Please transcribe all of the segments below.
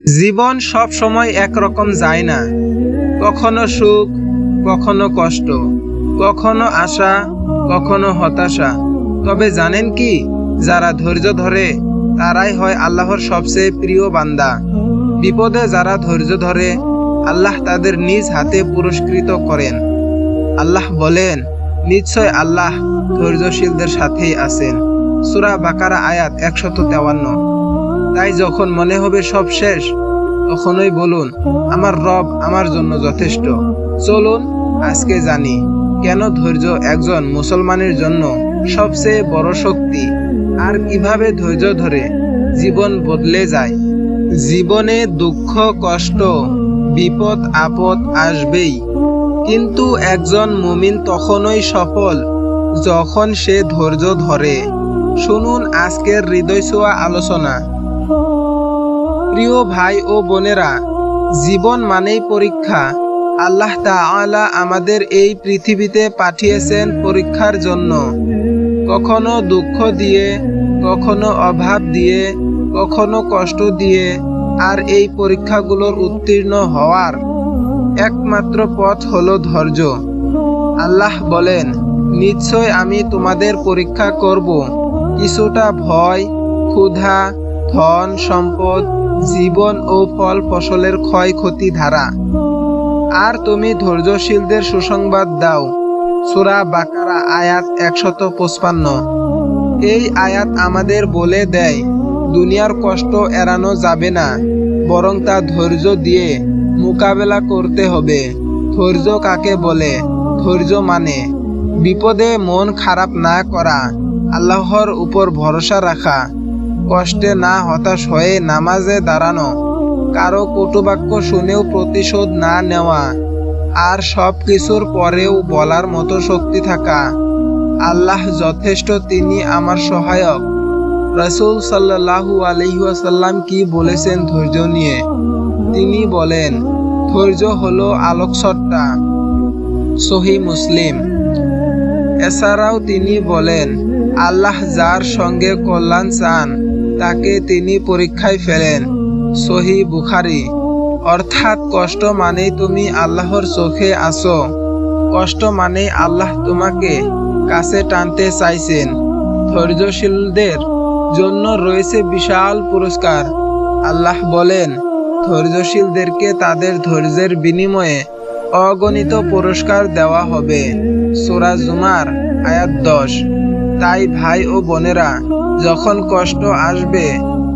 জীবন সব সময় একরকম যায় না। কখনো সুখ, কখনো কষ্ট, কখনো আশা, কখনো হতাশা। তবে জানেন কি, যারা ধৈর্য ধরে তারাই হয় আল্লাহর সবচেয়ে প্রিয় বান্দা। বিপদে যারা ধৈর্য ধরে আল্লাহ তাদের নিজ হাতে পুরস্কৃত করেন। আল্লাহ বলেন, নিশ্চয় আল্লাহ ধৈর্যশীলদের সাথেই আছেন। সূরা বাকারা আয়াত 153। তাই যখন মনে হবে সব শেষ, তখনই বলুন, আমার রব আমার জন্য যথেষ্ট। চলুন আজকে জানি কেন ধৈর্য একজন মুসলমানের জন্য সবচেয়ে বড় শক্তি, আর কিভাবে ধৈর্য ধরে জীবন বদলে যায়। জীবনে দুঃখ, কষ্ট, বিপদ আপদ আসবেই, কিন্তু একজন মুমিন তখনই সফল যখন সে ধৈর্য ধরে। শুনুন আজকের হৃদয় ছোঁয়া আলোচনা। প্রিয় ভাই ও বোনেরা, জীবন মানেই পরীক্ষা। আল্লাহ তাআলা আমাদের এই পৃথিবীতে পাঠিয়েছেন পরীক্ষার জন্য। কখনো দুঃখ দিয়ে, কখনো অভাব দিয়ে, কখনো কষ্ট দিয়ে। আর এই পরীক্ষাগুলোর উত্তীর্ণ হওয়ার একমাত্র পথ হলো ধৈর্য। আল্লাহ বলেন, নিশ্চয় আমি তোমাদের পরীক্ষা করব কিছুটা ভয়, ক্ষুধা, ধন সম্পদ, জীবন ও ফল ফসলের ক্ষয়ক্ষতি দ্বারা। আর তুমি ধৈর্যশীলদের সুসংবাদ দাও। সূরা বাকারা আয়াত 155। এই আয়াত আমাদের বলে দেয়, দুনিয়ার কষ্ট এড়ানো যাবে না, বরং তা ধৈর্য দিয়ে মোকাবেলা করতে হবে। ধৈর্য কাকে বলে? ধৈর্য মানে বিপদে মন খারাপ না করা, আল্লাহর উপর ভরসা রাখা, কষ্টে না হতাশ হয়ে নামাজে দাঁড়ানো, কারো কটুবাক্য শুনেও প্রতিশোধ না নেওয়া, আর সব কিছুর পরেও বলার মতো শক্তি থাকা, আল্লাহ যথেষ্ট, তিনি আমার সহায়ক। রাসূল সাল্লাল্লাহু আলাইহি ওয়াসাল্লাম কি বলেছেন ধৈর্য নিয়ে? তিনি বলেন, ধৈর্য হলো আলোকসত্তা। সহিহ মুসলিম। এছাড়াও তিনি বলেন, আল্লাহ যার সঙ্গে কল্যাণ চান তাকে তিনি পরীক্ষায় ফেলেন। সহিহ বুখারী। অর্থাৎ কষ্ট মানেই তুমি আল্লাহর চোখে আছো, কষ্ট মানেই আল্লাহ তোমাকে কাছে টানতে চাইছেন। ধৈর্যশীলদের জন্য রয়েছে বিশাল পুরস্কার। আল্লাহ বলেন, ধৈর্যশীলদেরকে তাদের ধৈর্যের বিনিময়ে অগণিত পুরস্কার দেওয়া হবে। সূরা জুমার আয়াত 10। তাই ভাই ও বোনেরা, যখন কষ্ট আসবে,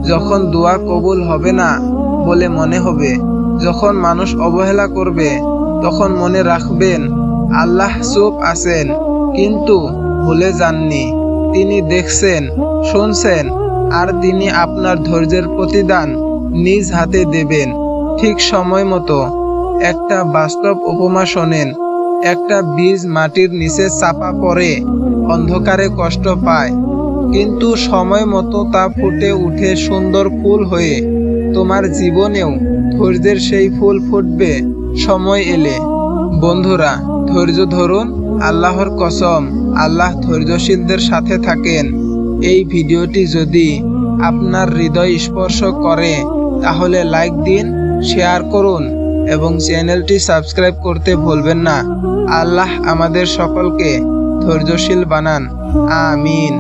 যখন দোয়া কবুল হবে না বলে মনে হবে, যখন মানুষ অবহেলা করবে, তখন মনে রাখবেন আল্লাহ চুপ আছেন, কিন্তু ভুলে যাননি। তিনি দেখছেন, শুনছেন, আর তিনি আপনার ধৈর্যের প্রতিদান নিজ হাতে দেবেন ঠিক সময় মতো। একটা বাস্তব উপমা শোনেন। একটা বীজ মাটির নিচে চাপা পড়ে অন্ধকারে কষ্ট পায়, কিন্তু সময় মতো তা ফুটে উঠে সুন্দর ফুল হয়ে। তোমার জীবনেও ধৈর্যের সেই ফুল ফুটবে সময় এলে। বন্ধুরা, ধৈর্য ধরুন, আল্লাহর কসম আল্লাহ ধৈর্যশীলদের সাথে থাকেন। এই ভিডিওটি যদি আপনার হৃদয় স্পর্শ করে তাহলে লাইক দিন, শেয়ার করুন এবং চ্যানেলটি সাবস্ক্রাইব করতে ভুলবেন না। আল্লাহ আমাদের সকলকে ধৈর্যশীল বানান। আমিন।